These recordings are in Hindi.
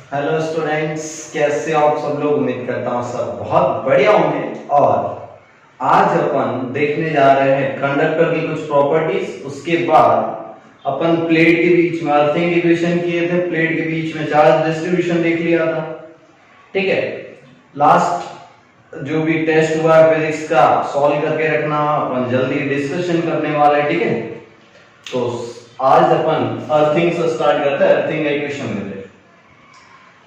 हेलो स्टूडेंट्स, कैसे हो आप सब लोग। उम्मीद करता हूँ सब बहुत बढ़िया होंगे। और आज अपन देखने जा रहे हैं कंडक्टर की कुछ प्रॉपर्टीज। उसके बाद अपन प्लेट के बीच में अर्थिंग इक्वेशन किए थे, प्लेट के बीच में चार्ज डिस्ट्रीब्यूशन देख लिया था। ठीक है, लास्ट जो भी टेस्ट हुआ है फिजिक्स का सॉल्व करके रखना, अपन जल्दी डिस्कशन करने वाले हैं। ठीक है, तो आज अपन अर्थिंग से स्टार्ट करते हैं। अर्थिंग इक्वेशन में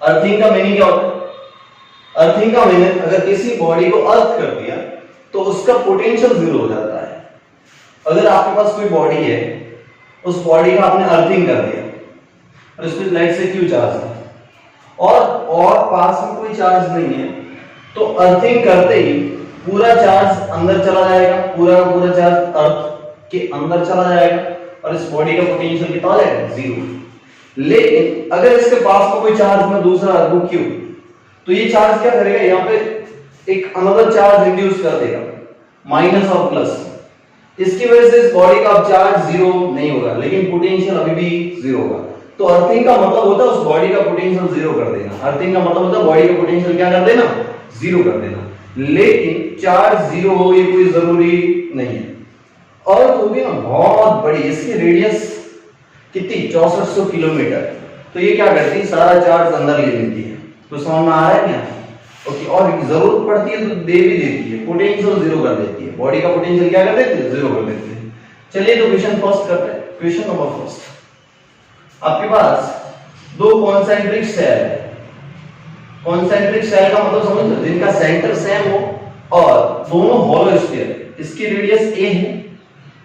अर्थिंग का मीनिंग क्या होता है? अर्थिंग का मीनिंग, अगर किसी बॉडी को अर्थ कर दिया तो उसका पोटेंशियल जीरो हो जाता है। अगर आपके पास कोई बॉडी है, उस बॉडी का आपने अर्थिंग कर दिया और उसमें लाइट से क्यू चार्ज है और पास में कोई चार्ज नहीं है, तो अर्थिंग करते ही पूरा चार्ज अंदर चला जाएगा, पूरा का पूरा चार्ज अर्थ के अंदर चला जाएगा और इस बॉडी का पोटेंशियल कितना हो जाएगा? जीरो। लेकिन अगर इसके पास में कोई चार्ज में दूसरा वो क्यू, तो ये चार्ज क्या करेगा? यहाँ पे एक अनदर चार्ज इंड्यूस कर देगा, माइनस और प्लस। इसकी वजह से इस बॉडी का अब चार्ज जीरो नहीं होगा, लेकिन पोटेंशियल अभी भी जीरो होगा। तो अर्थिंग का मतलब होता है उस बॉडी का पोटेंशियल जीरो कर देना। अर्थिंग का मतलब होता है बॉडी का पोटेंशियल क्या कर देना? जीरो कर देना। लेकिन चार्ज जीरो हो ये कोई जरूरी नहीं है। और वो भी ना बहुत बड़ी, इसकी रेडियस कितनी? 6400 किलोमीटर। तो ये क्या करती है? सारा चार्ज अंदर ले लेती है। तो समझ में आ रहा है क्या? ओके। और जरूरत पड़ती है तो दे भी देती है, पोटेंशियल जीरो कर देती है। बॉडी का पोटेंशियल क्या कर देती है? जीरो कर देती है। चलिए तो क्वेश्चन फर्स्ट करते हैं। क्वेश्चन नंबर फर्स्ट, आपके पास दो कॉन्सेंट्रिक सेल है। कॉन्सेंट्रिक सेल का मतलब समझ लो, जिनका सेंटर सेम हो और दोनों हॉलो स्फीयर। इसकी रेडियस a है,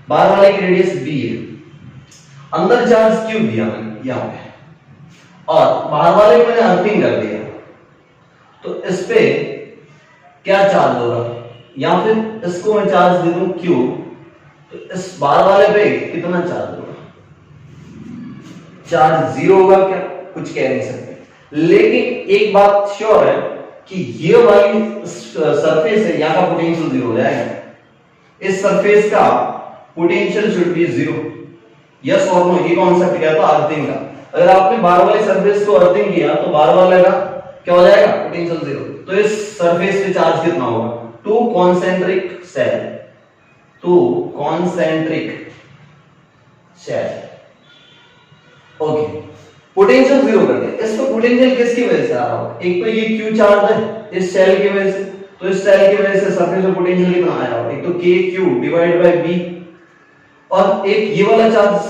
बाहर वाले की रेडियस b है। अंदर चार्ज क्यू दिया मैंने यहां पे और बाहर वाले को मैंने अर्थिंग कर दिया, तो इस पे क्या चार्ज होगा? या फिर इसको मैं चार्ज दे दूं क्यू, तो इस बाहर वाले पे कितना चार्ज होगा? चार्ज जीरो होगा क्या? कुछ कह नहीं सकते। लेकिन एक बात श्योर है कि ये वाली सरफेस है, यहां का पोटेंशियल जीरो हो जाएगा। इस सरफेस का potential should be zero. Yes और नो, ये कॉन्सेप्ट क्या था? अर्थिंग का। अगर आपने बाहर वाले सरफेस को अर्थिंग किया तो बाहर वाले का क्या हो जाएगा? Potential zero. तो इस सरफेस पे चार्ज कितना होगा? Two concentric shell, two concentric shell. Okay, potential zero कर दिया। इसको पोटेंशियल किसकी वजह से आ रहा होगा? एक तो ये क्यू चार्ज है इस सेल की वजह से, तो इस सेल की वजह से सरफेस पे पोटेंशियल कितना आया होगा? एक तो के क्यू डिवाइड बाय बी, और एक ये वाला charge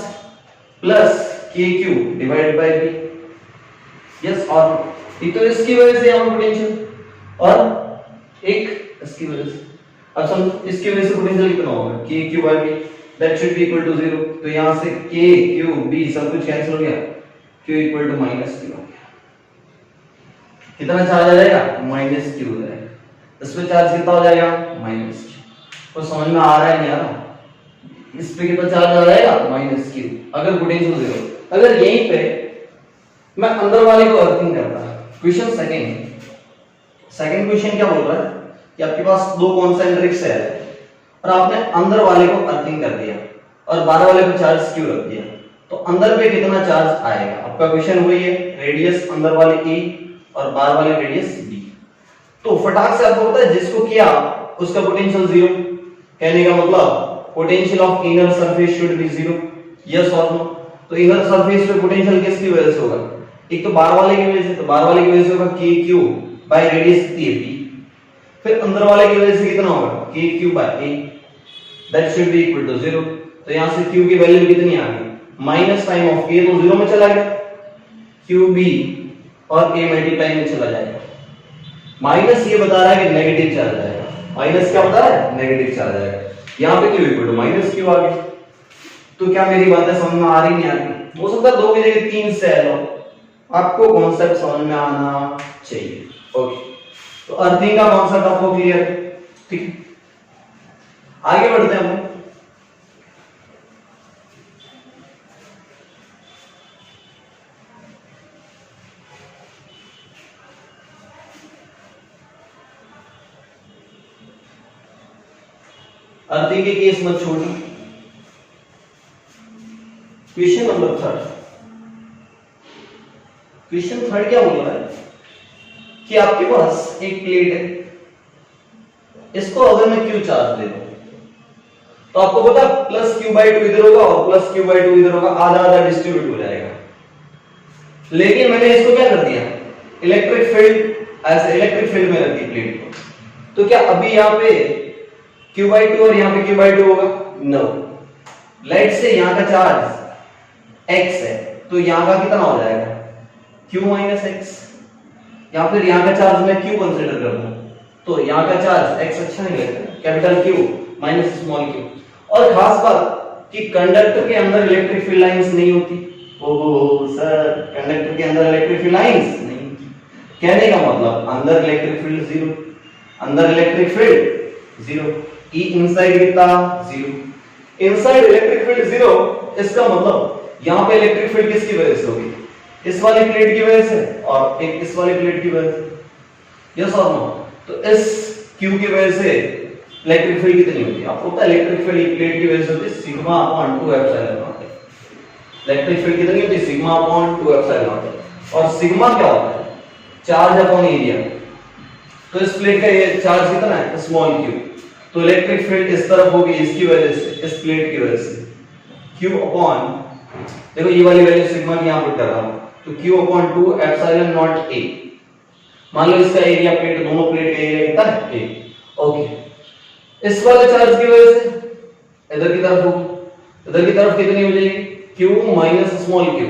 plus K Q divide by B. Yes और एक तो इसकी वजह से यहाँ पोटेंशियल और एक इसकी वजह से। अब समझो, इसकी वजह से पोटेंशियल कितना होगा? के Q by B, that should be equal to zero. तो यहां से के क्यू बी सब कुछ कैंसिल हो गया, Q equal to minus Q हो गया। कितना चार्ज आ जाएगा? माइनस क्यू हो जाएगा। इसमें चार्ज कितना हो जाएगा? Minus Q. तो समझ में आ रहा है नहीं आ रहा? इस पे कितना चार्ज आ जाएगा? माइनस क्यू, अगर पोटेंशियल जीरो। अगर यहीं पे मैं अंदर वाले को अर्थिंग करता, क्वेश्चन सेकंड क्वेश्चन क्या बोल रहा है कि आपके पास दो कॉन्सेंट्रिक सेल है और आपने अंदर वाले को अर्थिंग कर दिया और बाहर वाले को चार्ज क्यू रख दिया, तो अंदर पे कितना चार्ज आएगा? आपका क्वेश्चन वही है, रेडियस अंदर वाले a और बाहर वाले रेडियस b। तो फटाक से आपको पता है जिसको किया उसका पोटेंशियल जीरो। कहने का मतलब potential of inner surface should be zero. Yes और नो? तो इनर सरफेस पे पोटेंशियल किसकी वजह से होगा? एक तो बाहर वाले की वजह से, तो बाहर वाले की वजह से होगा के क्यू बाय रेडियस कितनी है b। फिर अंदर वाले की वजह से कितना होगा? के Q by a, that should be equal to zero. तो यहां से q की वैल्यू कितनी आ गई? माइनस टाइम ऑफ k तो जीरो में चला गया, qb और a मल्टीप्लाई में चला जाएगा। माइनस ये बता रहा है कि नेगेटिव चार्ज आएगा। माइनस क्या बता रहा है? नेगेटिव चार्ज आएगा। यहां पे q equal to minus q आ गया। तो क्या मेरी बातें समझ में आ रही नहीं आ रही? हो सकता है दो की जगह तीन सेल हो, आपको कॉन्सेप्ट समझ में आना चाहिए। ओके, तो अर्थिंग का कॉन्सेप्ट आपको क्लियर है? ठीक है, आगे बढ़ते हैं हम। अर्थिंग के केस मत छोड़िए। Question number third, question third क्या बोल रहा है कि आपके पास एक प्लेट है, इसको अगर मैं क्यू चार्ज दे दूं तो आपको पता प्लस क्यू बाई टू इधर होगा और प्लस क्यू बाई टू इधर होगा, आधा आधा डिस्ट्रीब्यूट हो जाएगा। लेकिन मैंने इसको क्या कर दिया, इलेक्ट्रिक फील्ड ऐसे इलेक्ट्रिक फील्ड में रख दी प्लेट को, तो क्या अभी यहाँ पे क्यू बाई टू और यहाँ पे क्यू बाई टू होगा? नो। लेट से यहाँ का चार्ज x है तो यहाँ का कितना हो जाएगा q माइनस एक्स, या फिर यहाँ का चार्ज मैं q कंसीडर कर दूं तो यहाँ का चार्ज x अच्छा नहीं लगता, capital Q minus small q। और खास बात कि कंडक्टर के अंदर इलेक्ट्रिक फील्ड लाइंस नहीं होती। ओहो सर, कंडक्टर के अंदर इलेक्ट्रिक फील्ड लाइंस नहीं होती, कहने का मतलब अंदर इलेक्ट्रिक फील्ड जीरो, अंदर electric field zero, E inside कितना zero, inside electric field zero. इसका मतलब यहाँ पे इलेक्ट्रिक फील्ड किसकी वजह से होगी, इस वाली प्लेट की वजह से और एक इस वाली प्लेट की वजह से, यस और नो? तो इस Q की वजह से इलेक्ट्रिक फील्ड कितनी होती है? आपको पता है इलेक्ट्रिक फील्ड प्लेट की वजह से होती है sigma upon 2 epsilon naught. Electric field कितनी होती है? Sigma upon 2 epsilon not. और सिग्मा क्या होता है? Charge upon area. तो इस प्लेट का ये चार्ज कितना है? Small q। तो इलेक्ट्रिक फील्ड इस तरफ होगी इसकी वजह से, इस प्लेट की वजह से q अपॉन, देखो ये वाली वैल्यू सिग्मा की यहां पुट कर रहा हूं, तो q upon 2 epsilon not a। मान लो इसका एरिया प्लेट, दोनों प्लेट का एरिया कितना है? a। ओके, इस वाले चार्ज की वजह से इधर की तरफ होगी, इधर की तरफ कितनी हो जाएगी? q minus small q,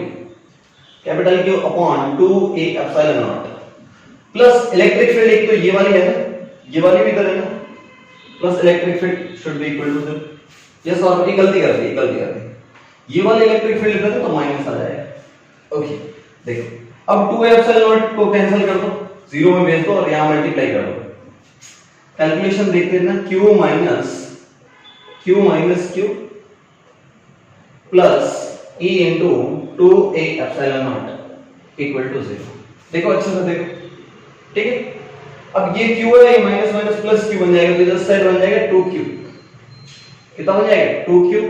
capital Q upon 2a epsilon not, plus electric field एक तो ये वाली है ना, ये वाली भी इधर है ना, plus electric field should be equal to 0। Yes और ये गलती कर दी, गलती कर दी, ये वाली इलेक्ट्रिक फील्ड लिखा तो माइनस आ जाएगा। ओके देखो, अब 2 एप्सिलॉन नॉट को कैंसिल कर दो, 0 में भेज दो और यहां मल्टीप्लाई कर दो। कैलकुलेशन देखते हैं ना, q minus q plus e into 2a epsilon naught equal to 0। देखो अच्छे से देखो, ठीक है। अब ये q है, ये माइनस माइनस प्लस q बन जाएगा, तो इधर साइड बन जाएगा 2q, कितना बन जाएगा? 2q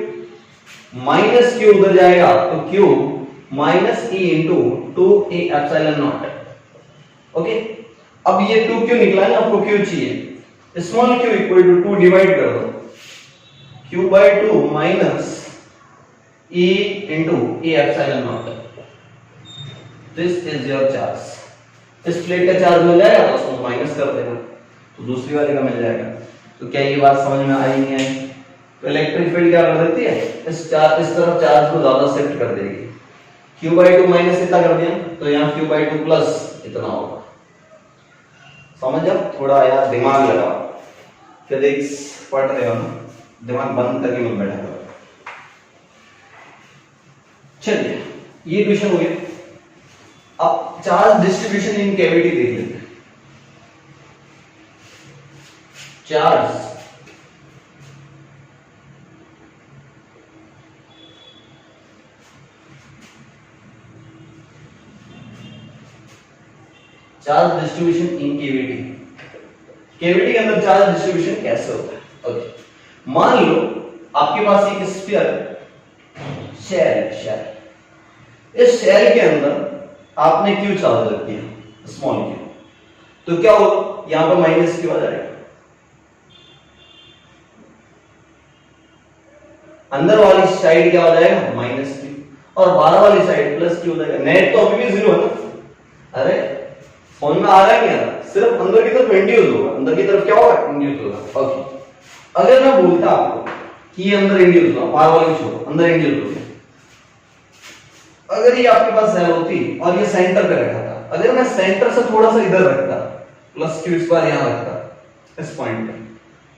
माइनस q उधर जाएगा तो q minus e into 2a epsilon naught. Okay, अब ये 2q निकला ना, आपको q चाहिए, small q equal to 2 divide कर दो, q by 2 minus e into a epsilon naught. This is your charge. इस प्लेट का चार्ज मिल जाएगा तो उसको माइनस कर देना, तो दूसरी वाले का मिल जाएगा। तो क्या ये बात समझ में आई नहीं आई? तो इलेक्ट्रिक फील्ड क्या कर देती है, इस तरफ चार्ज को ज्यादा शिफ्ट कर देगी। q by 2 माइनस इतना कर दिया तो यहाँ q by 2 प्लस इतना होगा। समझ जाओ, थोड़ा यार दिमाग लगाओ, फिजिक्स पढ़ रहे हो ना, दिमाग बंद करके मत बैठा करो। चलिए ये क्वेश्चन हो गया। अब चार्ज डिस्ट्रीब्यूशन इन कैविटी देख लेते हैं। Charge distribution in cavity, cavity के अंदर चार्ज डिस्ट्रीब्यूशन कैसे होता है? ओके, मान लो आपके पास एक स्फीयर शेल, इस शेल के अंदर आपने क्यू चार्ज रख दिया, स्मॉल क्यू, तो क्या होगा? यहां पर माइनस क्यू आ जाएगा, अंदर वाली साइड क्या हो जाएगा? माइनस क्यू, और बाहर वाली साइड प्लस क्यू हो जाएगा। नेट तो अभी भी जीरो है ना। अरे फोन में आ रहा है क्या? सिर्फ अंदर की तरफ इंड्यूस होगा, अंदर की तरफ क्या होगा? इंड्यूस होगा। ओके, अगर मैं बोलता आपको कि ये अंदर इंड्यूस होगा, बाहर वाली छोड़ो, अंदर इंड्यूस हो गया, अगर ये आपके पास सेल होती और ये सेंटर पे रखा था, अगर मैं सेंटर से थोड़ा सा इधर रखता, प्लस क्यू इस बार यहां रखता इस पॉइंट पे,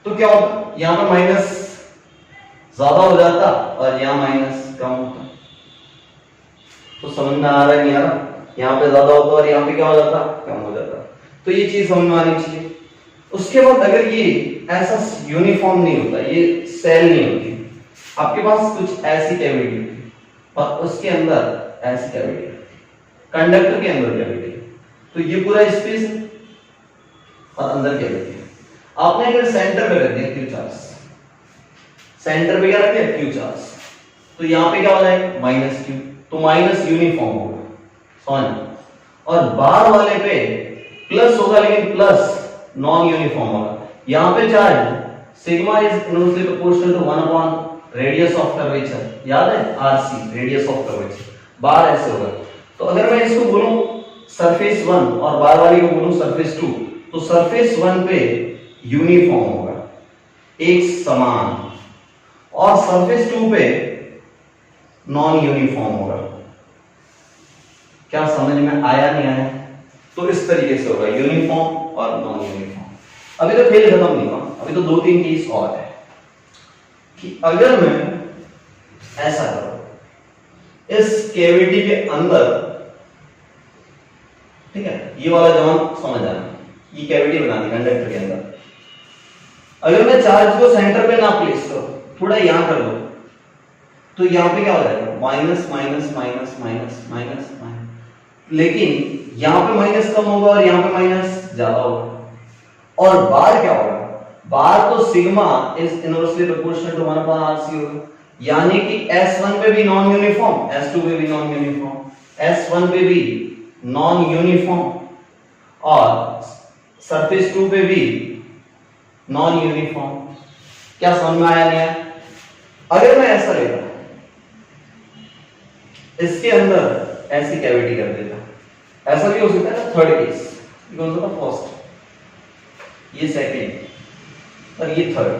तो क्या होता? यहां पर माइनस ज्यादा हो जाता और यहां माइनस कम होता। तो समझ में आ रहा है नहीं आ रहा? यहां पे ज्यादा होता और यहां पे क्या हो जाता? कम हो जाता। तो ये चीज समझ में आनी चाहिए। उसके बाद अगर ये ऐसा यूनिफॉर्म नहीं होता, ये सेल नहीं होती, आपके पास कुछ ऐसी कैविटी होती और उसके अंदर ऐसी कैविटी, कंडक्टर के अंदर कैविटी, तो ये पूरा स्पेस है और अंदर कैविटी है। आपने अगर सेंटर पे रख दिया क्यू चार्ज, सेंटर पे क्या रख दिया? क्यू चार्ज, तो यहां पे क्या हो जाएगा? माइनस क्यू, तो माइनस यूनिफॉर्म होगा। समझ? और बार वाले पे प्लस होगा, लेकिन प्लस नॉन यूनिफॉर्म होगा। यहां पे charge sigma is inversely proportional to 1 upon radius of curvature, याद है आरसी, रेडियस ऑफ कर्वेचर। बार ऐसे होगा। तो अगर मैं इसको बोलूं सरफेस 1 और बार वाली को बोलूं सरफेस 2, तो सरफेस 1 पे यूनिफॉर्म होगा, एक समान, और सरफेस 2 पे नॉन यूनिफॉर्म होगा। क्या समझ में आया नहीं आया? तो इस तरीके से होगा, यूनिफॉर्म और नॉन यूनिफॉर्म। अभी तो खेल खत्म नहीं हुआ, अभी तो 2-3 केस और है कि अगर मैं ऐसा करूं, इस कैविटी के अंदर, ठीक है, ये वाला जॉन समझ आना, ये कैविटी बना दी कंडक्टर के अंदर। अगर मैं चार्ज को सेंटर पे ना प्लेस करूं, थोड़ा यहां कर दो, तो यहां पे क्या हो जाएगा, minus minus minus minus minus minus, लेकिन यहां पे माइनस कम होगा और यहां पे माइनस ज्यादा होगा। और बार क्या होगा, बार तो sigma is inversely proportional to 1 upon RC होगा, यानी कि S1 पे भी नॉन यूनिफॉर्म, S2 पे भी नॉन यूनिफॉर्म, S1 पे भी नॉन यूनिफॉर्म और सरफेस 2 पे भी नॉन यूनिफॉर्म। क्या समझ में आया नहीं आया? अगर मैं ऐसा लेता, इसके अंदर ऐसी कैविटी कर देता, ऐसा भी हो सकता है ना, थर्ड केस, कौन सा था, फर्स्ट, ये सेकंड और ये थर्ड।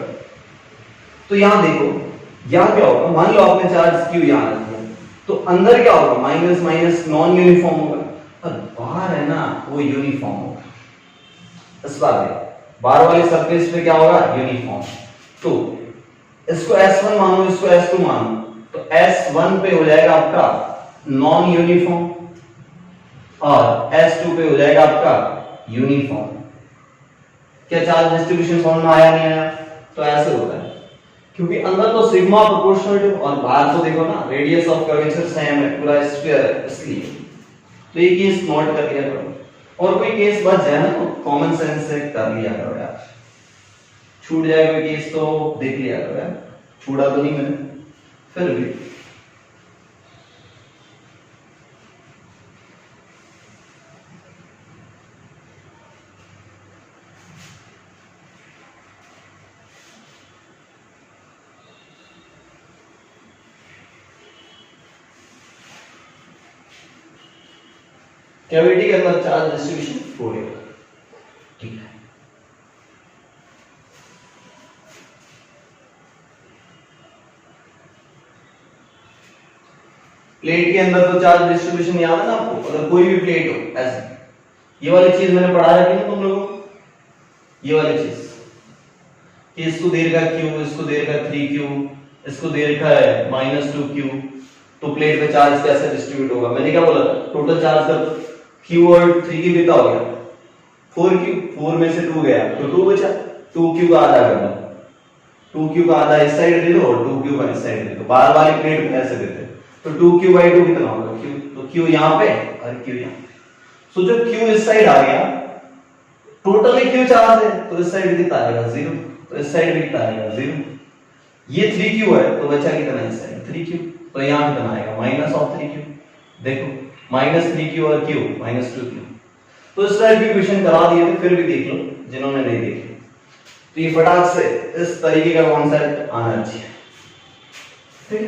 तो यहां देखो, यहां क्या होगा, मान लो आपने चार्ज क्यू यहां रख दिया, तो अंदर क्या होगा, माइनस माइनस नॉन यूनिफॉर्म होगा, और बाहर है ना वो यूनिफॉर्म होगा। इस बार वाली सरफेस पे क्या होगा, यूनिफॉर्म। तो इसको S1 मानो, इसको S2 मानो, तो S1 पे हो जाएगा आपका नॉन यूनिफॉर्म और S2 पे हो जाएगा आपका यूनिफॉर्म। क्या चार्ज डिस्ट्रीब्यूशन समझ में आया नहीं आया? तो ऐसे होता है, क्योंकि अंदर तो सिग्मा प्रोपोर्शनल टू, और बाहर तो देखो ना रेडियस ऑफ कर्वेचर सेम है, पूरा स्फीयर है, इसलिए तो ये केस नोट कर लिया करो। और कोई केस बच जाए ना तो कॉमन सेंस से कर लिया करो यार, छूट जाए कोई केस तो देख लिया करो यार, छूटा तो नहीं मैंने फिर भी। कैविटी के अंदर चार्ज डिस्ट्रीब्यूशन फ्लो है, ठीक है। प्लेट के अंदर तो चार्ज डिस्ट्रीब्यूशन याद है ना आपको, अगर कोई भी प्लेट हो ऐसे, ये वाली चीज मैंने पढ़ाया थी ना तुम लोगों को, ये वाली चीज कि इसको दे रखा है Q, इसको दे रखा है 3Q, इसको दे रखा है -2Q, तो प्लेट पे चार्ज कैसे डिस्ट्रीब्यूट होगा। मैंने क्या बोला, टोटल चार्ज का Q और 3Q कितना हो गया, 4Q, 4 में से 2 गया तो 2 बचा, 2Q का आधा कर दो, 2Q का आधा इस साइड दे दो और 2Q का इस साइड दे दो। बार वाली प्लेट में ऐसे देते हैं, तो 2Q/2 कितना होगा, Q, तो Q यहां पे और Q यहां। सो जब Q इस साइड आ गया, टोटली Q चार्ज है, तो इस साइड कितना आएगा 0, तो इस साइड भी कितना आएगा 0। ये 3Q है तो बचा कितना इस साइड 3Q, तो यहां कितना आएगा -3Q। देखो -3Q और Q -2Q। तो इस टाइप की क्वेश्चन करा दिए थे, फिर भी देख लो जिन्होंने नहीं देखे, तो ये फटाक से इस तरीके का कॉन्सेप्ट आना चाहिए, ठीक है।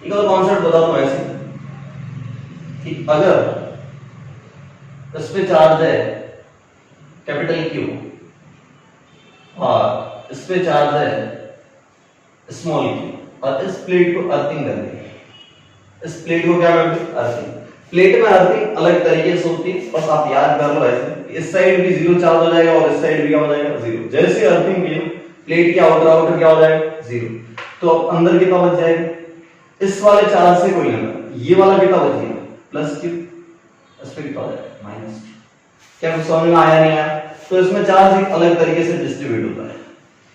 एक और कॉन्सेप्ट बताता हूं ऐसे कि अगर इस पे चार्ज है कैपिटल Q और इस पे चार्ज है स्मॉल q, और इस प्लेट को अर्थिंग कर दी, इस प्लेट को क्या कर दी, अर्थिंग। प्लेट में अर्थिंग अलग तरीके से होती है, बस आप याद कर लो ऐसे, इस साइड भी 0 चार्ज हो जाएगा और इस साइड भी क्या हो जाएगा 0। जैसे अर्थिंग की प्लेट के आउटर क्या हो जाएगा 0, तो अब अंदर कितना बच जाएगा, इस वाले चार्ज से कोई लेना, ये वाला कितना बच गया +q, इस पे कितना हो जाएगा -q। क्या कुछ समझ में आया नहीं आया? तो इसमें चार्ज एक अलग तरीके से डिस्ट्रीब्यूट होता है,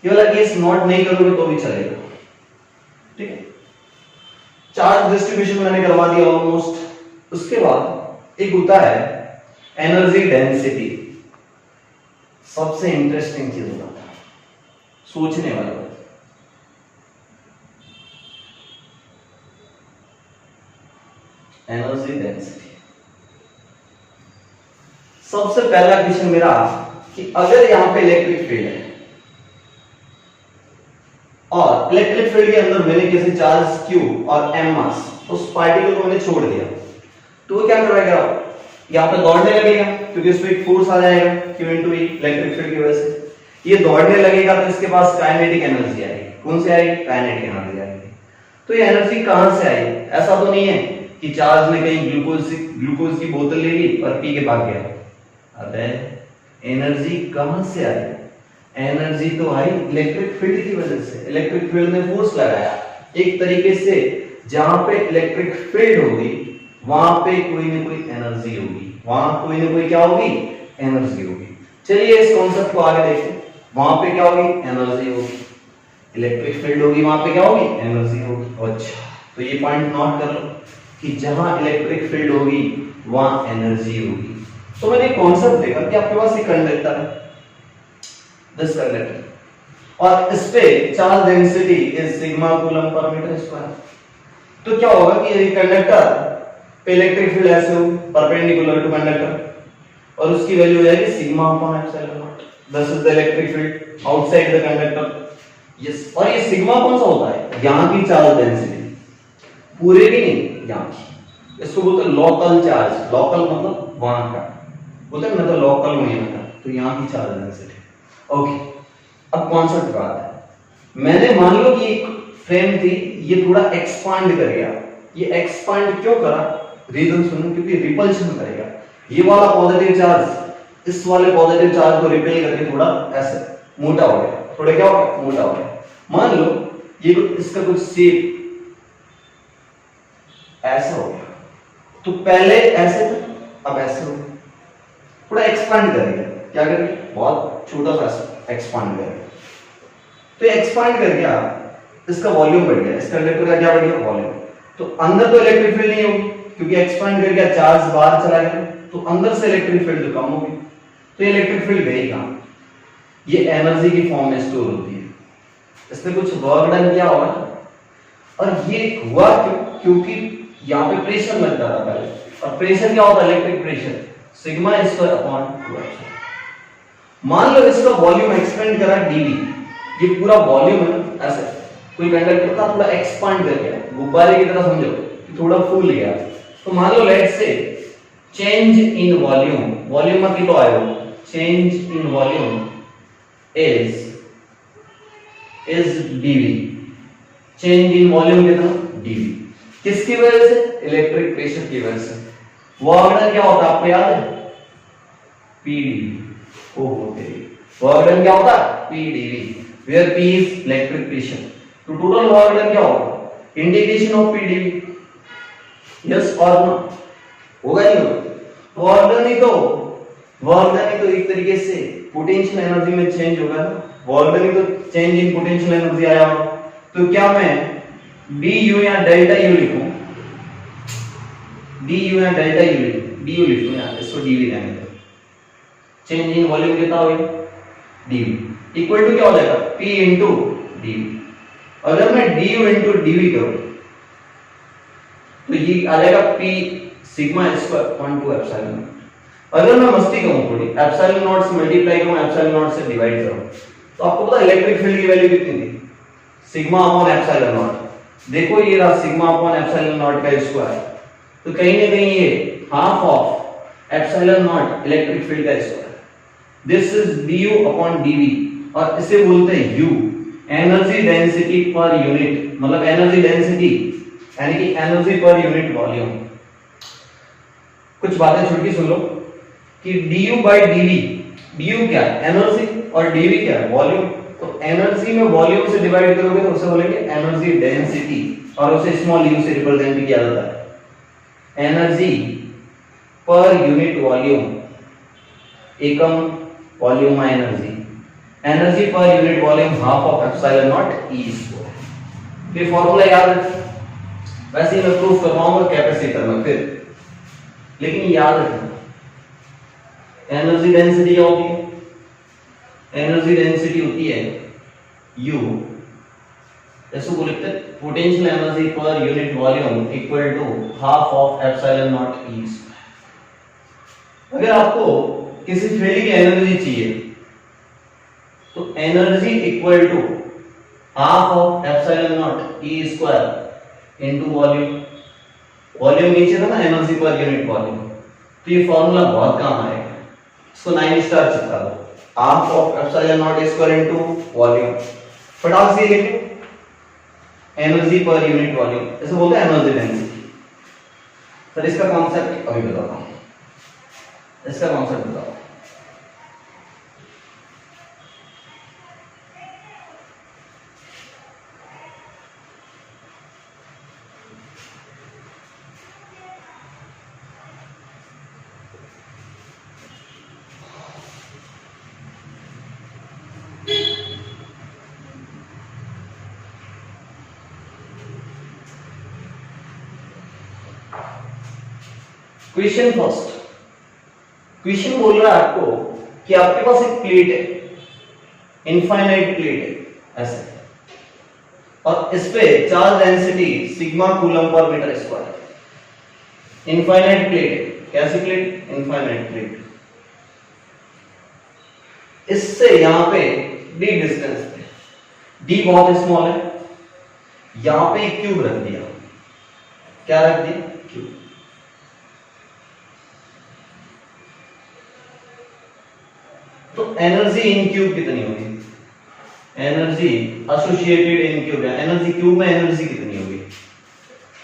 ये वाला केस नोट नहीं करोगे तो भी चलेगा, ठीक है। चार्ज डिस्ट्रीब्यूशन मैंने करवा दिया ऑलमोस्ट। उसके बाद एक होता है एनर्जी डेंसिटी, सबसे इंटरेस्टिंग चीज होता है, सोचने वाला। Energy density. सबसे पहला क्वेश्चन मेरा कि अगर यहां पे इलेक्ट्रिक फील्ड है और इलेक्ट्रिक फील्ड के अंदर मैंने किसी चार्ज q और m मास उस पार्टिकल को मैंने छोड़ दिया, तो वो क्या करेगा, यहां पे दौड़ने लगेगा क्योंकि उसमें एक फोर्स आ जाएगा q * e इलेक्ट्रिक फील्ड की वजह से। ये दौड़ने लगेगा तो इसके पास काइनेटिक एनर्जी आएगी। कौन सी आएगी? काइनेटिक एनर्जी आएगी। तो ये एनर्जी कहां से आई? ऐसा तो नहीं है कि चार्ज ने कहीं ग्लूकोज की बोतल ले ली और पी के भाग गया। अबे एनर्जी कहां से आई? एनर्जी तो आई इलेक्ट्रिक फील्ड की वजह से। इलेक्ट्रिक फील्ड ने फोर्स लगाया। एक तरीके से जहां पे इलेक्ट्रिक फील्ड होगी वहां पे कोई ना कोई एनर्जी होगी, वहां कोई ना कोई क्या होगी? एनर्जी होगी। चलिए इस कॉन्सेप्ट को आगे देखते। वहां पे क्या होगी? एनर्जी होगी। इलेक्ट्रिक फील्ड होगी, वहां पे क्या होगी? एनर्जी होगी। अच्छा, तो ये पॉइंट नोट कर लो कि जहां इलेक्ट्रिक फील्ड होगी वहां एनर्जी होगी। तो मैंने कॉन्सेप्ट देखा कि आपके पास एक कंडक्टर है, दिस कंडक्टर, और इस पे charge density is sigma coulomb per metre square. तो क्या होगा कि ये कंडक्टर पे इलेक्ट्रिक फील्ड ऐसे हो परपेंडिकुलर टू कंडक्टर और उसकी वैल्यू हो जाएगी sigma upon epsilon naught. This is the electric field outside the conductor. Yes, और ये सिग्मा कौन सा होता है? यहां की चार्ज डेंसिटी, पूरे की नहीं, यहां की। इसको बोलते हैं लोकल चार्ज। लोकल मतलब वहां का, बोलते हैं ना तो लोकल वहीं का, तो यहां की चार्ज डेंसिटी। ओके, अब कॉन्सेप्ट का आता है। मैंने मान लो कि एक फ्रेम थी, ये थोड़ा एक्सपांड कर गया। ये एक्सपांड क्यों करा? रीजन सुनो, क्योंकि रिपल्शन करेगा। ये वाला पॉजिटिव चार्ज इस वाले पॉजिटिव चार्ज को रिपेल करके थोड़ा ऐसे मोटा हो गया, थोड़ा क्या हो गया? मोटा हो गया। मान लो ये इसका कुछ शेप ऐसा हो गया, तो पहले ऐसे था, अब ऐसे हो गया, थोड़ा एक्सपांड करेगा। क्या करेगा? बहुत छोटा सा एक्सपांड करेगा। तो एक्सपांड कर गया, इसका वॉल्यूम बढ़ गया, इस कंडक्टर का क्या बढ़ गया? वॉल्यूम। तो अंदर तो इलेक्ट्रिक फील्ड नहीं होगी क्योंकि एक्सपांड कर गया, चार्ज बाहर चला गया, तो अंदर से इलेक्ट्रिक फील्ड तो कम होगी। तो ये इलेक्ट्रिक फील्ड गई कहां? ये एनर्जी की फॉर्म में स्टोर होती है। इसने कुछ वर्क डन किया होगा, और ये हुआ क्यों? क्योंकि यहां पे प्रेशर लगता था पहले, और प्रेशर क्या होता है? Electric pressure sigma square upon 2 मान लो इसका वॉल्यूम एक्सपेंड करा dv, ये पूरा वॉल्यूम है ऐसे, कोई कंडक्टर का थोड़ा एक्सपांड कर गया, गुब्बारे की तरह समझो कि थोड़ा फूल गया। तो मान लो let's say change in volume, volume में कितना आएगा? Change in volume is dv। Change in volume कितना? dv। किसकी वजह से? इलेक्ट्रिक प्रेशर की वजह से। वर्क डन क्या होता है आपको याद है? pdv। वर्क डन क्या होता है? pdv, where p is electric pressure। तो टोटल वर्क डन क्या होगा? Integration of pdv। यस और नो? होगा नहीं होगा? वर्क डन ही तो एक तरीके से पोटेंशियल एनर्जी में चेंज होगा ना। वर्क डन ही तो चेंज इन पोटेंशियल एनर्जी आया होगा। तो क्या मैं du या डेल्टा u लिखूं? du या डेल्टा u लिखूं? du लिखूं यार, इसको dv रहने दो। चेंज इन वॉल्यूम कितना होगा? dv इक्वल टू क्या हो जाएगा? p into dv। अगर मैं du into dv करूं तो ये आ जाएगा p sigma square upon 2 epsilon not. अगर मैं मस्ती करूं थोड़ी, एप्सिलॉन नॉट से मल्टीप्लाई करूं, एप्सिलॉन नॉट से डिवाइड करूं, तो आपको पता है इलेक्ट्रिक फील्ड की वैल्यू कितनी थी? Sigma upon epsilon naught. देखो ये रहा सिग्मा अपॉन एप्सिलॉन नॉट का स्क्वायर, तो कहीं ना कहीं ये half of epsilon naught electric field का square. This is du upon dv, और इसे बोलते हैं u, energy density per unit, मतलब एनर्जी डेंसिटी यानी कि एनर्जी पर यूनिट वॉल्यूम। कुछ बातें छोटी सुन लो कि du by dv, du क्या है? एनर्जी, और dv क्या है? वॉल्यूम। तो एनर्जी में वॉल्यूम से डिवाइड करोगे तो उसे बोलेंगे एनर्जी डेंसिटी, और उसे स्मॉल u से रिप्रेजेंट किया जाता है। Energy per unit volume, Ekam volume energy, energy per unit volume half of epsilon not e square. ये फार्मूला याद है? वैसे ही मैं प्रूफ करवाऊंगा कैपेसिटर में फिर, लेकिन याद रखना एनर्जी डेंसिटी क्या होती है? एनर्जी डेंसिटी होती है u ऐसे को लिखते हैं potential energy per unit volume equal to half of epsilon naught E square. अगर आपको किसी फील्ड की एनर्जी चाहिए तो energy equal to half of epsilon naught E square into volume. Volume नीचे था ना, एनर्जी पर यूनिट वॉल्यूम, तो ये फॉर्मूला बहुत काम आएगा। इसको 9 स्टार चिपका दो, half of epsilon naught E square into volume. फटाक से लिखो एनर्जी पर यूनिट वॉल्यूम, ऐसे बोलते हैं एनर्जी डेंसिटी। सर इसका कॉन्सेप्ट अभी बताता हूं, इसका कॉन्सेप्ट बताओ। क्वेश्चन फर्स्ट, क्वेश्चन बोल रहा है आपको कि आपके पास एक प्लेट है, इनफाइनाइट प्लेट है ऐसे, और इस पे charge density sigma coulomb per metre square. Infinite plate है, कैसी प्लेट? Infinite plate. इससे यहां पे डी डिस्टेंस पे, डी बहुत स्मॉल है, यहां पे एक क्यूब रख दिया। क्या रख दिया? क्यूब। तो एनर्जी इन क्यूब कितनी होगी? एनर्जी एसोसिएटेड इन क्यूब, एनर्जी क्यूब में एनर्जी कितनी होगी?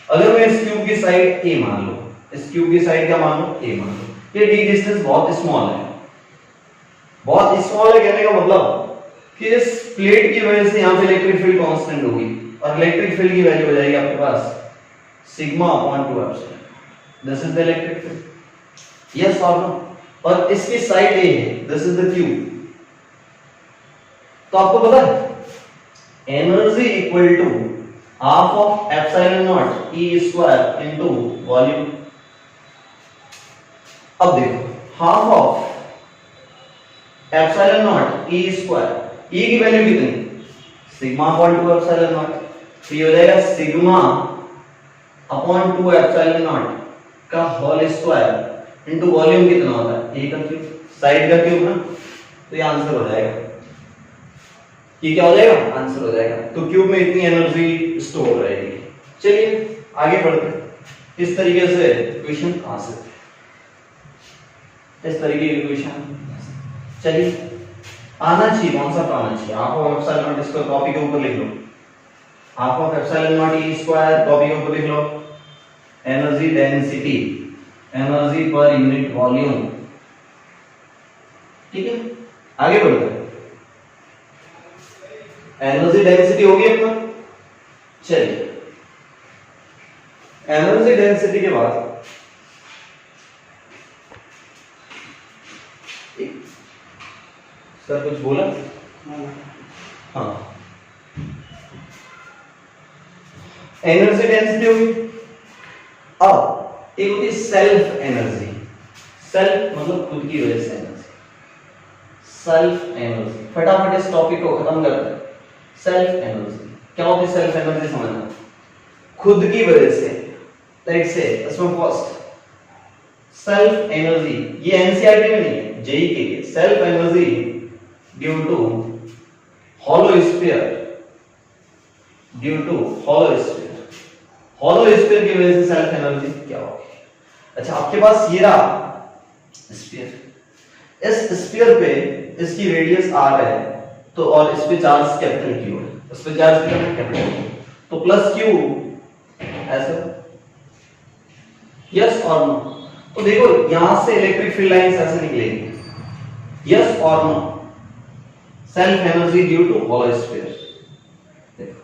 अगर मैं इस क्यूब की साइड ए मान लो, इस क्यूब की साइड क्या मान लो? ए मान लो। ये डी डिस्टेंस बहुत स्मॉल है। बहुत स्मॉल है कहने का मतलब कि इस प्लेट की वजह से यहां पे इलेक्ट्रिक फील्ड कांस्टेंट होगी, और इलेक्ट्रिक फील्ड की वैल्यू हो जाएगी आपके पास sigma upon 2 epsilon. This is the electric field, yes और नो? और इसकी साइड ए है, दिस इज द क्यूब। तो आपको पता है energy equal to half of epsilon naught E square into volume. अब देखो half of epsilon naught E square, E की वैल्यू कितनी? Sigma upon 2 epsilon naught. तो ये हो जाएगा सिग्मा अपॉन 2 एप्सिलॉन नॉट का होल स्क्वायर इनटू वॉल्यूम कितना होता है? ए का क्यूब, साइड का क्यूब ना, तो ये आंसर हो जाएगा। ये क्या हो जाएगा? आंसर हो जाएगा। तो क्यूब में इतनी एनर्जी स्टोर रहेगी। चलिए आगे बढ़ते हैं। इस तरीके से क्वेश्चन आ सकते हैं, इस तरीके के क्वेश्चन चलिए आना चाहिए। कौन सा आना चाहिए? हाफ ऑफ एप्सिलॉन नॉट, इसको कॉपी के ऊपर लिख लो। Half of epsilon naught E square copy के ऊपर लिख लो। Energy density, energy per unit volume. ठीक है, आगे बढ़ते हैं। एनर्जी डेंसिटी होगी अपना। चलिए एनर्जी डेंसिटी के बाद सर कुछ बोला? हाँ, एनर्जी डेंसिटी होगी। अब एक होती है सेल्फ एनर्जी। सेल्फ मतलब खुद की वजह से एनर्जी, सेल्फ एनर्जी। फटाफट इस टॉपिक को खत्म करते हैं। सेल्फ एनर्जी क्या होती है? सेल्फ एनर्जी समझना, खुद की वजह से। लाइक से इसमें फर्स्ट सेल्फ एनर्जी, ये एनसीईआरटी में नहीं है, जेई के लिए। Self energy due to hollow sphere, due to hollow sphere. Hollow sphere की वजह से सेल्फ एनर्जी क्या होगी? अच्छा, आपके पास ये रहा स्फीयर, इस स्फीयर पे इसकी रेडियस आर है, तो और इस पे चार्ज कैपिटल क्यू है, इस पे चार्ज कितना? कैपिटल, तो प्लस क्यू ऐसे। यस और नो? तो देखो यहां से इलेक्ट्रिक फील्ड लाइंस ऐसे निकलेंगी। यस और no? Self energy due to hollow sphere. देखो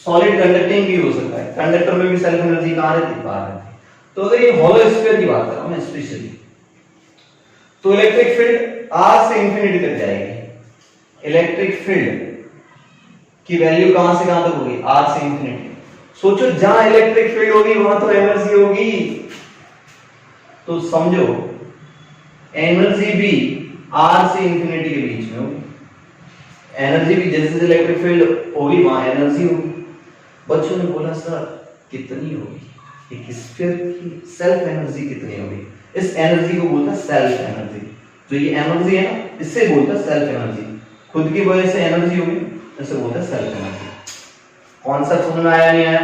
सॉलिड कंडक्टिंग भी हो सकता है, कंडक्टर में भी सेल्फ एनर्जी कहां रहती है? बाहर रहती है। तो अगर ये हॉलो स्फीयर की बात कर रहा हूं मैं स्पेशली, तो इलेक्ट्रिक फील्ड आर से इंफिनिटी तक जाएगी। इलेक्ट्रिक फील्ड की वैल्यू कहां से कहां तक होगी? आर से इंफिनिटी। सोचो जहां इलेक्ट्रिक फील्ड होगी वहां तो एनर्जी होगी, तो समझो एनर्जी भी आर से इंफिनिटी के बीच में होगी। एनर्जी भी जैसे जैसे इलेक्ट्रिक फील्ड होगी वहां एनर्जी होगी। बच्चों ने बोला सर कितनी होगी एक स्फीयर की सेल्फ एनर्जी कितनी होगी? इस एनर्जी को बोलता है सेल्फ एनर्जी। जो ये एनर्जी है ना इससे बोलता है सेल्फ एनर्जी। खुद की वजह से एनर्जी होगी इसे बोलता है सेल्फ एनर्जी। कॉन्सेप्ट समझ में आया नहीं आया?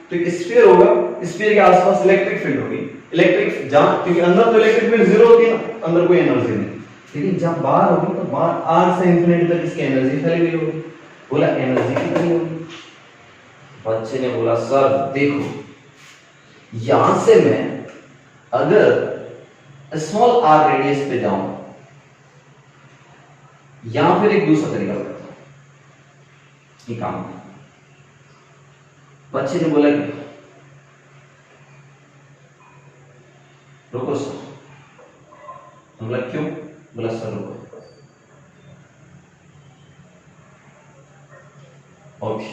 तो एक स्फीयर होगा, स्फीयर के आसपास इलेक्ट्रिक फील्ड होगी, इलेक्ट्रिक जहां क्योंकि अंदर तो इलेक्ट्रिक फील्ड जीरो होती है ना, अंदर कोई एनर्जी नहीं, लेकिन जब बाहर होगी तो बाहर आर से इंफिनिटी तक इसकी एनर्जी फैली हुई होगी। बोला एनर्जी कितनी होगी? बच्चे ने बोला सर देखो यहां से मैं अगर स्मॉल आर रेडियस पे जाऊं या फिर एक दूसरा तरीका करता हूं ये काम। बच्चे ने बोला कि रुको सर। बोला क्यों? बोला सर रुको। ओके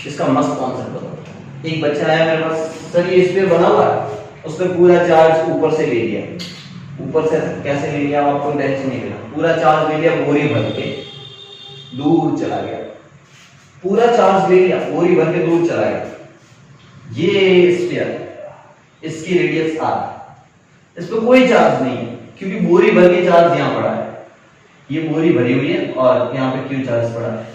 इसका मस्त कॉन्सेप्ट बताओ। एक बच्चा आया मेरे पास, सर ये स्फीयर बना हुआ है, उसने पूरा चार्ज ऊपर से ले लिया। ऊपर से कैसे ले लिया आपको टेंशन नहीं लेना, पूरा चार्ज ले लिया बोरी भर के दूर चला गया। पूरा चार्ज ले लिया बोरी भर के दूर चला गया। ये स्फीयर इसकी रेडियस आर, इस पर कोई चार्ज नहीं है क्योंकि बोरी भर के चार्ज यहां पड़ा है। ये बोरी भरी हुई है और यहाँ पे क्यों चार्ज पड़ा है।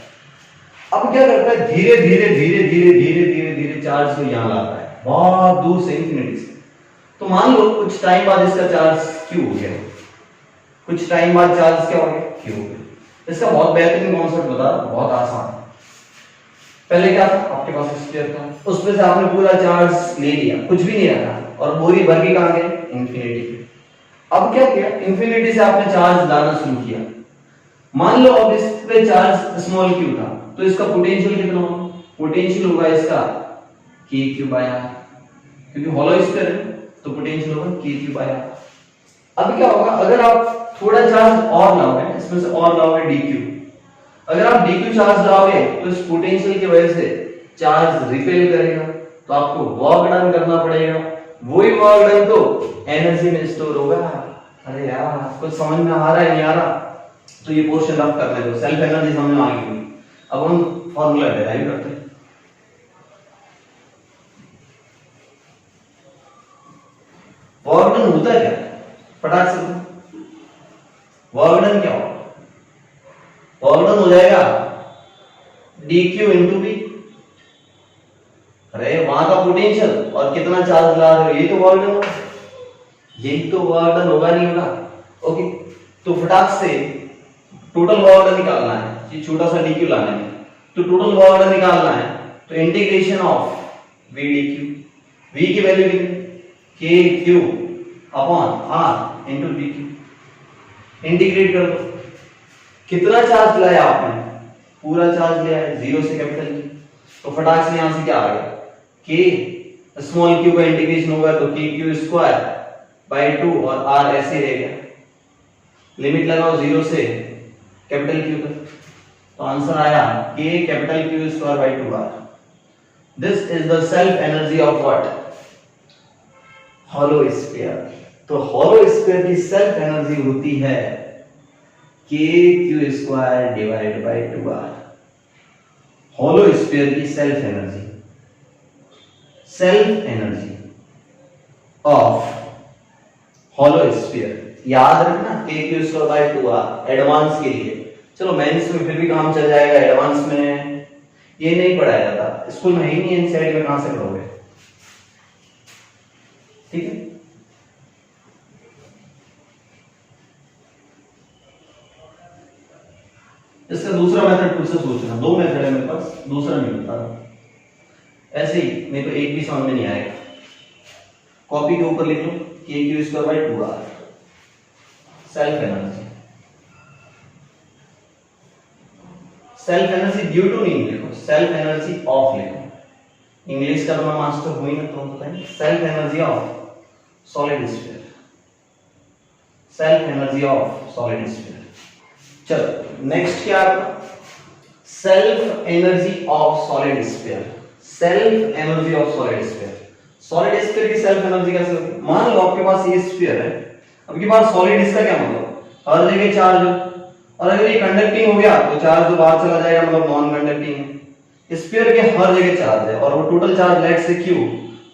अब क्या करता है धीरे धीरे धीरे धीरे धीरे धीरे धीरे चार्ज को यहां लाता है बहुत दूर से इंफिनिटी से। तो मान लो कुछ टाइम बाद इसका चार्ज क्यों हो गया, कुछ टाइम बाद चार्ज क्या हो गया क्यों हो गया। इसका बहुत बेहतरीन कॉन्सेप्ट बता, बहुत आसान। पहले क्या था आपके पास स्फीयर था, उसमें से आपने पूरा चार्ज ले लिया, कुछ भी नहीं रखा और बोरी भर के कहां गए इंफिनिटी पे। अब क्या किया इंफिनिटी से आपने चार्ज लाना शुरू किया। मान लो अब इस पे चार्ज स्मॉल क्यू था तो इसका पोटेंशियल कितना होगा? पोटेंशियल होगा इसका k क्यू बाय r, क्योंकि हॉलो स्फीयर है तो पोटेंशियल होगा k क्यू बाय r। अब क्या होगा अगर आप थोड़ा चार्ज और लाओगे, इसमें से और लाओगे dq, अगर आप dq चार्ज लाओगे तो इस पोटेंशियल की वजह से चार्ज रिपेल करेगा तो आपको वर्क डन करना पड़ेगा। वही वर्क डन तो एनर्जी में स्टोर होगा। अरे यार कुछ समझ में आ रहा है नहीं आ रहा? तो ये पोर्शन रफ कर ले, सेल्फ एनर्जी समझ में आ गई। अब हम फॉर्मूला डिराइव करते हैं। वर्क डन होता है क्या फटाक से? वर्क डन क्या होगा? वर्क डन हो जाएगा dq into v। अरे वहां का पोटेंशियल और कितना चार्ज ला रहे हो यही तो वर्क डन होगा, यही तो वर्क डन होगा नहीं होगा? ओके तो फटाक से टोटल वर्क डन निकालना है, ये छोटा सा dq लाना है तो टोटल वर्क डन निकालना है तो integration of v dq, v की वैल्यू कितनी k q upon r into dq। Integrate कर दो। कितना चार्ज लाया आपने? पूरा चार्ज लिया है जीरो से कैपिटल Q, तो फटाक से यहां से क्या आ गया k स्मॉल q का इंटीग्रेशन होगा तो k q स्क्वायर बाय 2 और r ऐसे रहेगा। लिमिट लगाओ जीरो से कैपिटल Q तक तो आंसर आया k capital Q square by 2r। This is the self energy of what? Hollow sphere. तो हॉलो स्फीयर की सेल्फ एनर्जी होती है k q square divide by 2r। Hollow sphere की self energy of hollow sphere याद रखना k q square by 2r advance के लिए। चलो मेंस में फिर भी काम चल जाएगा, एडवांस में ये नहीं पढ़ाया जाता, स्कूल में ही नहीं, एनसीईआरटी में कहां से पढ़ोगे? ठीक है इसका दूसरा मेथड खुद से सोचना। दो मेथड है मेरे पास, दूसरा नहीं बता रहा। ऐसे ही मेरे को एक भी समझ में नहीं आएगा। कॉपी के ऊपर लिख लो k q square by 2r self energy. Self energy due to नहीं लिखो, सेल्फ एनर्जी ऑफ लिखो। इंग्लिश का तो मैं मास्टर हुई ना, तो बताएं self energy of solid sphere, self energy of solid sphere. चलो नेक्स्ट क्या आपका? Self energy of solid sphere. Self energy of solid sphere. Solid sphere की सेल्फ एनर्जी कैसे होगी? मान लो आपके पास ये स्फीयर है, अब के पास सॉलिड, इसका क्या मतलब? हर जगह चार्ज हो और अगर ये कंडक्टिंग हो गया तो चार्ज तो बाहर चला जाएगा, मतलब नॉन कंडक्टिंग है। स्फीयर के हर जगह चार्ज है और वो टोटल चार्ज लेट से q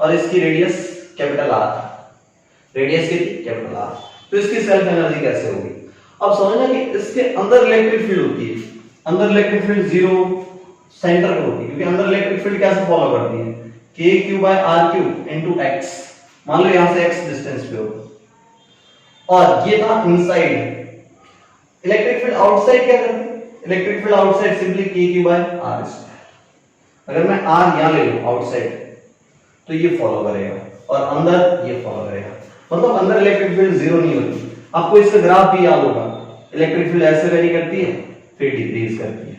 और इसकी रेडियस कैपिटल r, रेडियस कितनी कैपिटल r। तो इसकी सेल्फ एनर्जी कैसे होगी? अब समझना कि इसके अंदर इलेक्ट्रिक फील्ड होती है, अंदर इलेक्ट्रिक फील्ड 0 सेंटर पे होती है, क्योंकि अंदर इलेक्ट्रिक फील्ड कैसे फॉलो करती है, kq/r³ इनटू x। मान लो यहां से x डिस्टेंस पे हो और ये था इनसाइड। इलेक्ट्रिक फील्ड आउटसाइड क्या करती है? Electric field outside simply kq/r²। अगर मैं r यहां ले लूं आउटसाइड तो ये फॉलो करेगा और अंदर ये फॉलो करेगा, मतलब अंदर इलेक्ट्रिक फील्ड 0 नहीं होती। आपको इसका ग्राफ भी याद होगा, इलेक्ट्रिक फील्ड ऐसे वेरी करती है फिर डिक्रीज करती है।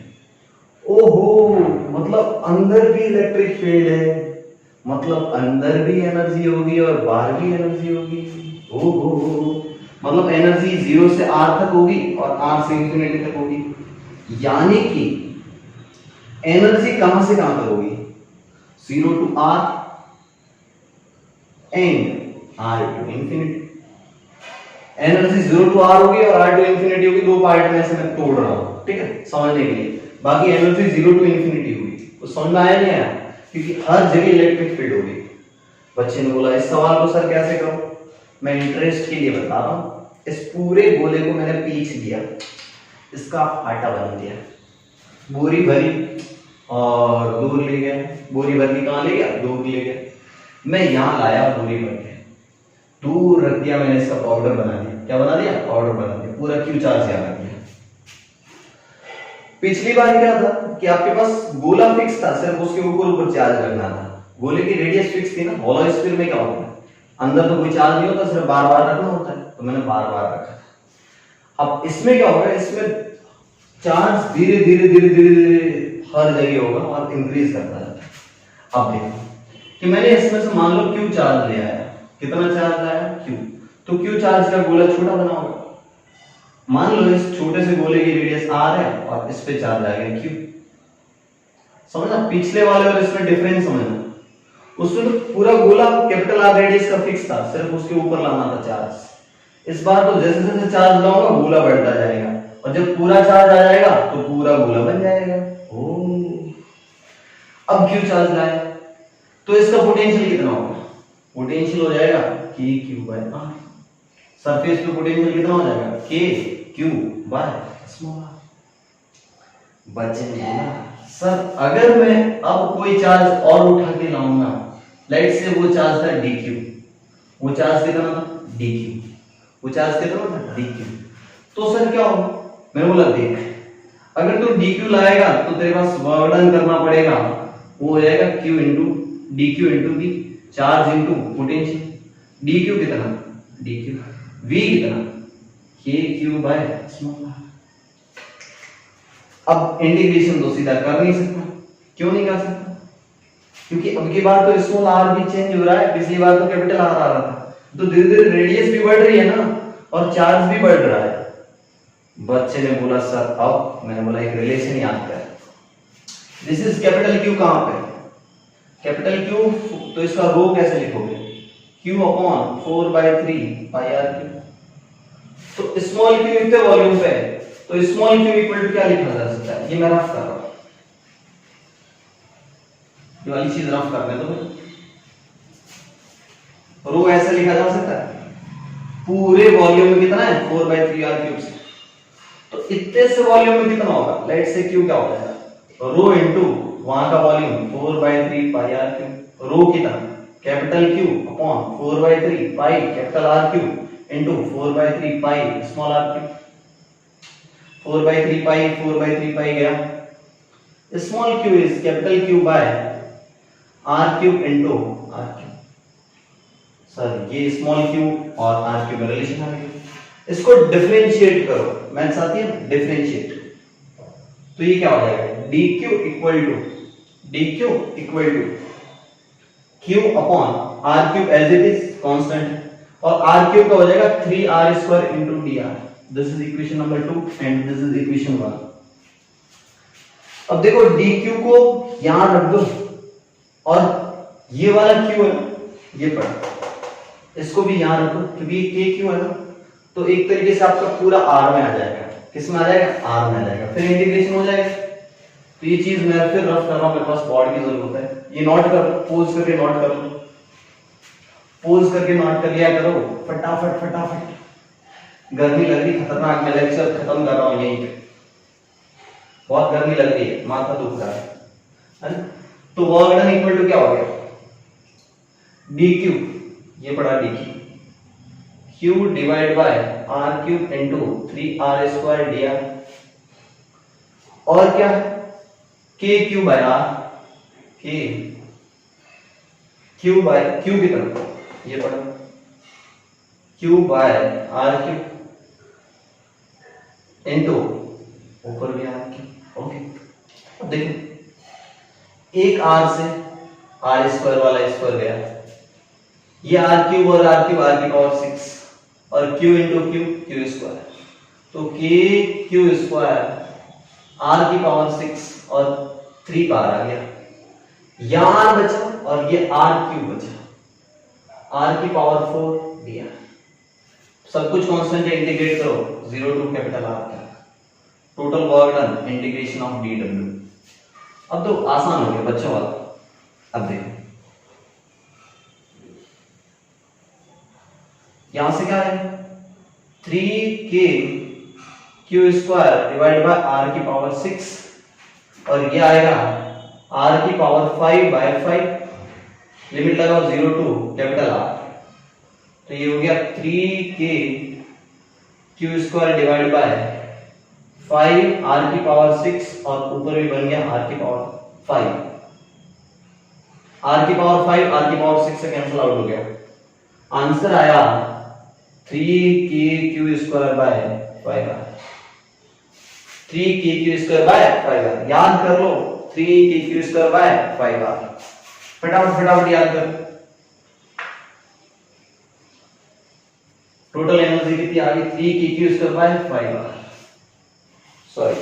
ओहो, मतलब अंदर भी इलेक्ट्रिक फील्ड है, मतलब अंदर भी एनर्जी होगी और बाहर भी एनर्जी होगी। ओहो, मतलब एनर्जी 0 से r तक होगी और r से इंफिनिटी तक होगी। यानी कि एनर्जी कहां से कहां तक होगी? 0 to r and r to infinity. Energy 0 to r होगी और r to इंफिनिटी होगी, दो पार्ट में से मैं तोड़ रहा हूं, ठीक है, समझने के लिए। बाकी एनर्जी 0 to इंफिनिटी होगी, तो समझ में आया नहीं आया? क्योंकि हर जगह इलेक्ट्रिक फील्ड होगी। बच्चे ने बोला इस सवाल को सर कैसे करूं? मैं इंटरेस्ट के लिए बता रहा हूं। इस पूरे गोले को मैंने पीच दिया, इसका आटा बना दिया, बोरी भरी और दूर ले गया। बोरी भर के कहां ले गया? दूर ले गया। मैं यहां लाया, बोरी भर के दूर रख दिया, मैंने इसका पाउडर बना दिया। क्या बना दिया? पाउडर बना दिया। पूरा क्यू चार्ज यहां रख दिया। पिछली बार क्या था कि आपके पास गोला फिक्स था, सिर्फ उसके ऊपर ऊपर चार्ज रखना था। गोले की रेडियस फिक्स थी ना। होलो स्फीयर में क्या होता है? अंदर तो कोई चार्ज नहीं होता, सिर्फ बार बार रखना होता है, तो मैंने बार बार रखा। अब इसमें क्या होगा? इसमें चार्ज धीरे धीरे धीरे धीरे धीरे हर जगह होगा और इंक्रीज करता जाता है। अब देखो कि मैंने इसमें से मान लो क्यू चार्ज ले आया। कितना चार्ज लाया? क्यू। तो क्यू चार्ज का गोला छोटा बना होगा। मान लो इस छोटे से गोले की रेडियस r है और इस पे चार्ज आ गया क्यू। समझना? पिछले वाले और इसमें डिफरेंस समझना। उसमें तो पूरा गोला कैपिटल R रेडियस का फिक्स था, सिर्फ उसके ऊपर लाना था चार्ज। इस बार तो जैसे जैसे चार्ज लाऊंगा गोला बढ़ता जाएगा और जब पूरा चार्ज आ जाएगा तो पूरा गोला बन जाएगा। अब क्यू चार्ज लाया तो इसका पोटेंशियल कितना होगा? पोटेंशियल हो जाएगा kq/r। सरफेस पे पोटेंशियल कितना हो जाएगा? kq/r। बच्चे ने बोला सर अगर मैं अब कोई चार्ज और उठा के लाऊंगा, लाइट से वो चार्ज था dq, वो चार्ज कितना था? dq, वो चार्ज कितना था? dq। तो सर क्या होगा? मैंने बोला देख, अगर तू dq लाएगा तो तेरे पास वर्क डन करना पड़ेगा, वो हो जाएगा q into dq into v, charge into potential. dq कितना? dq। v कितना? kq/r। अब इंटीग्रेशन तो सीधा कर नहीं सकता। क्यों नहीं कर सकता? क्योंकि अब की बार तो स्मॉल r भी चेंज हो रहा है, पिछली बार तो कैपिटल R आ रहा था। तो धीरे धीरे रेडियस भी बढ़ रही है ना और चार्ज भी बढ़ रहा है। बच्चे ने बोला सर अब, मैंने बोला एक रिलेशन याद कर। दिस इज कैपिटल Q कहां पे? कैपिटल Q, तो इसका रो कैसे लिखोगे? Q/4/3 pi r³। तो स्मॉल q इतने वॉल्यूम पे है, तो स्मॉल q इक्वल टू क्या लिखा जा सकता है? ये मैं रफ कर रहा हूं, ये वाली चीज रफ करने दो। रो ऐसे लिखा जा सकता है, पूरे वॉल्यूम में कितना है? 4/3r³ से। तो इतने से वॉल्यूम में कितना होगा? लेट से q क्या हो जाएगा? रो इनटू वहां का वॉल्यूम 4/3 pi r³। रो कितना? Capital Q upon 4/3 pi capital R³ into 4/3 pi small r³। 4/3 pi 4/3 pi गया। Small q is capital Q by r³ into r³। Sir ये स्मॉल q और r³ में रिलेशन आ गया। इसको डिफरेंशिएट करो, मैथ्स आती है ना, डिफरेंशिएट। तो ये क्या हो जाएगा? dq equal to q upon r³ as it is constant और r³ का हो जाएगा 3r² into dr। This is equation number 2 and this is equation 1। अब देखो dq को यहां रख दो और ये वाला q है ये पढ़, इसको भी यहां रख दो क्योंकि ये kq है ना, तो एक तरीके से आपका पूरा r में आ जाएगा। किस में आ जाएगा, आर में आ जाएगा, फिर इंटीग्रेशन हो जाएगा। तो ये चीज मैं फिर रफ कर रहा हूं, मेरे पास बोर्ड की जरूरत है। ये नोट कर, पोज करके नोट कर लो, पोज करके नोट कर लिया करो फटाफट फटाफट। गर्मी लग रही खतरनाक, मैं लेक्चर खत्म कर रहा हूं यहीं पे, बहुत गर्मी लग रही है, माथा दुख रहा है। तो वर्क डन इक्वल टू क्या हो गया, डी क्यू, ये पड़ा d q, q divide by r cube into 3r square d r, और क्या k Q by r, k Q by q की तरफ ये पड़ा q by r cube into ऊपर भी आर क्यूब। ओके, अब देखो एक आर से आर स्क्वायर वाला स्क्वायर गया, ये आर क्यूब और आर क्यूब आर की पावर 6 और Q into Q Q square, तो के क्यू स्क्वायर आर की पावर 6 और 3 बार आ गया, यहां आर बचा और ये आर क्यूब बचा, आर की पावर 4 दिया, सब कुछ कांस्टेंट इंटीग्रेट करो 0 टू कैपिटल आर तक, total work done integration of D W. अब तो आसान हो गया बच्चों वाला। अब देखो यहां से क्या है, 3k q square divide by r की पावर 6 और ये आएगा आर की पावर 5 बाय 5, लिमिट लगाओ 0 टू कैपिटल आर, तो ये हो गया 3k q square divide by 5 r की पावर 6 और ऊपर भी बन गया आर की पावर 5, आर की पावर 5 आर की पावर 6 से कैंसिल आउट हो गया, आंसर आया 3k q square by 5r, 3k q square by 5r, याद कर लो 3k q square by 5r, फटाफट फटाफट याद कर। टोटल एनर्जी कितनी आ गई, 3k q square by 5r, sorry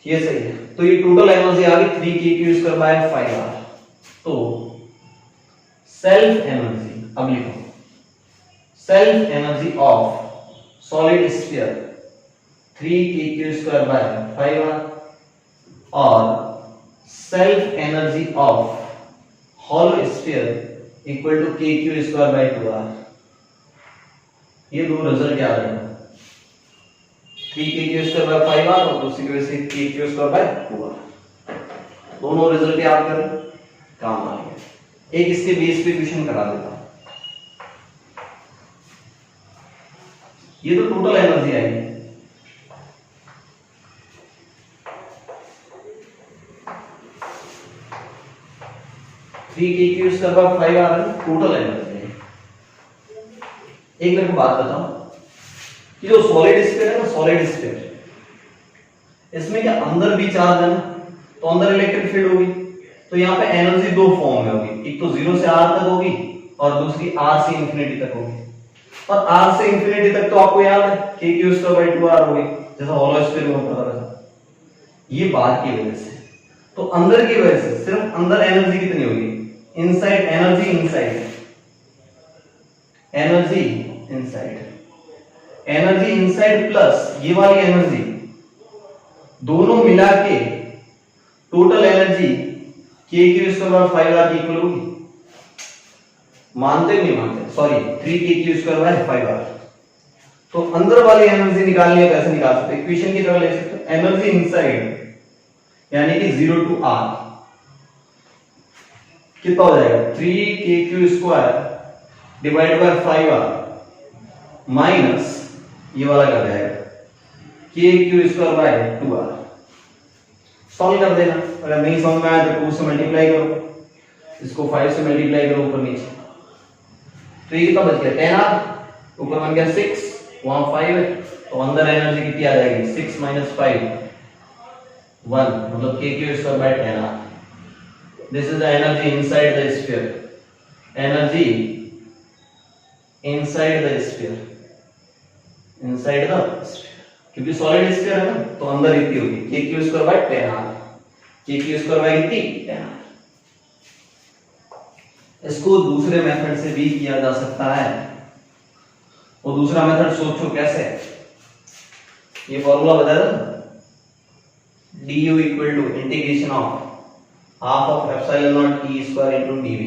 ये सही है, तो ये टोटल एनर्जी आ गई 3k q square by 5r। तो सेल्फ एनर्जी, अब लिखो self energy of solid sphere 3k q square by 5r और self energy of hollow sphere equal to k q square by 2r। ये दो रिजल्ट याद रखना, 3k q square by 5r और दूसरी की वजह से k q square by 2r, दोनों रिजल्ट याद कर, काम आएगा। एक इसके बेस पे क्वेश्चन करा देता हूं, ये तो टोटल एनर्जी आएगी, थ्री के Q square by 5r total energy है। एक मेरे को बात बताओ कि जो सॉलिड स्फीयर है ना, सॉलिड स्फीयर, इसमें क्या अंदर भी चार्ज है ना, तो अंदर इलेक्ट्रिक फील्ड होगी, तो यहाँ पे एनर्जी दो फॉर्म में होगी, एक तो 0 से r तक होगी और दूसरी r से इंफिनिटी तक होगी। और r से इंफिनिटी तक तो आपको याद है k q square by 2r होगी, जैसा हॉलो स्फीयर में होता था। ये बात की वजह से, तो अंदर की वजह से सिर्फ अंदर एनर्जी कितनी होगी, inside energy, inside energy, inside energy, inside plus ये वाली एनर्जी, दोनों मिला के total energy k q square by 5r की इक्वल होगी। मानते नहीं मानते, sorry 3k q square by 5r। तो अंदर वाली एनर्जी निकालनी है, कैसे निकाल सकते हैं, इक्वेशन की तरह ले सकते हैं, एनर्जी इनसाइड यानी कि 0 टू r कितना हो जाएगा, 3k q square divide bye 5r minus ये वाला कर जाएगा k q square by 2r। Solve कर देना, अगर नहीं समझ में आया तो 2 से मल्टीप्लाई करो, इसको 5 से मल्टीप्लाई करो ऊपर नीचे, तो ये कितना बच गया 10r, ऊपर बन गया 6, वहां 5 है, तो अंदर एनर्जी कितनी आ जाएगी 6 - 5 1, मतलब k q square bye 10r। This is the energy inside the sphere, energy inside the sphere, inside the sphere, क्योंकि सॉलिड स्फीयर है ना, तो अंदर इतनी होगी k q square bye 10r, k q square bye कितनी 10r। इसको दूसरे मेथड से भी किया जा सकता है, वो दूसरा मेथड सोचो कैसे, ये फॉर्मूला बताया था, du equal to integration of half of epsilon naught E square into dv।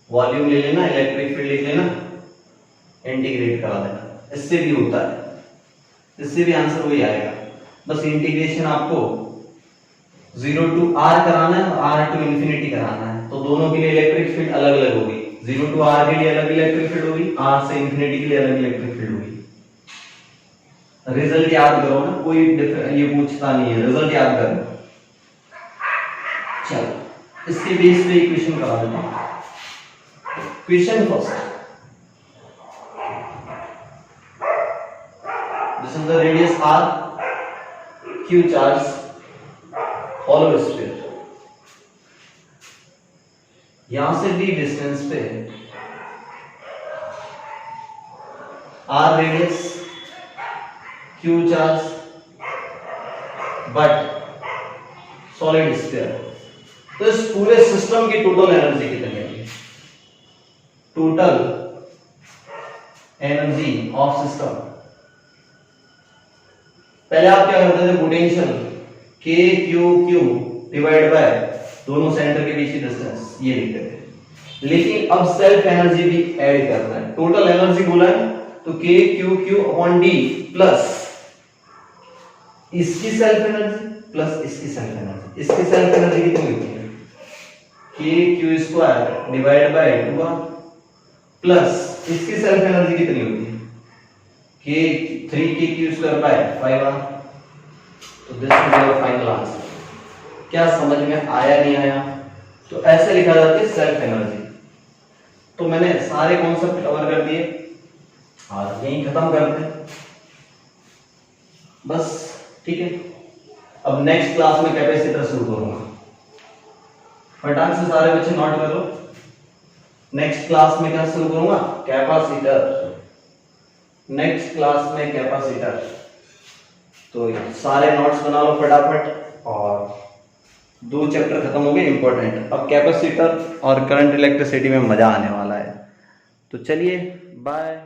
Volume ले लेना, इलेक्ट्रिक फील्ड लिख लेना, इंटीग्रेट करा देना, इससे भी होता है, इससे भी आंसर वही आएगा। बस इंटीग्रेशन आपको 0 टू r कराना है और r टू इंफिनिटी कराना है, तो दोनों के लिए इलेक्ट्रिक फील्ड अलग अलग होगी। 0 टू r के लिए अलग इलेक्ट्रिक फील्ड होगी, r से इंफिनिटी के लिए अलग इलेक्ट्रिक फील्ड होगी। रिजल्ट याद करो ना, कोई ये पूछता नहीं है, रिजल्ट याद करो। चलो इसके बेस पे इक्वेशन करा देता हूं। Question first, this is the radius r, q charge, hollow sphere। यहां से d डिस्टेंस पे r radius, q charge, but solid sphere. तो इस पूरे सिस्टम की टोटल एनर्जी कितनी है? Total energy of system. पहले आप क्या करते थे, potential k q q divide by दोनों सेंटर के बीच की डिस्टेंस, ये लिखते थे। लेकिन अब सेल्फ एनर्जी भी ऐड करना है। टोटल एनर्जी बोला है तो k q q upon d plus इसकी सेल्फ एनर्जी प्लस इसकी सेल्फ एनर्जी। इसकी सेल्फ एनर्जी कितनी होती है? k q square divide by 2r plus इसकी सेल्फ एनर्जी कितनी होती है? k 3k q square by 5r। तो this is your final answer. क्या समझ में आया नहीं आया? तो ऐसे लिखा जाता है सेल्फ एनर्जी। तो मैंने सारे कॉन्सेप्ट कवर कर दिए और यहीं खत्म करते हैं बस, ठीक है। अब नेक्स्ट क्लास में कैपेसिटर शुरू करूंगा, फटाक से सारे बच्चे नोट कर लो। नेक्स्ट क्लास में क्या शुरू करूंगा? कैपेसिटर। नेक्स्ट क्लास में कैपेसिटर। तो सारे नोट्स बना लो फटाफट, और 2 चैप्टर खत्म हो गए इंपॉर्टेंट। अब कैपेसिटर और करंट इलेक्ट्रिसिटी में मजा आने वाला है। तो चलिए बाय।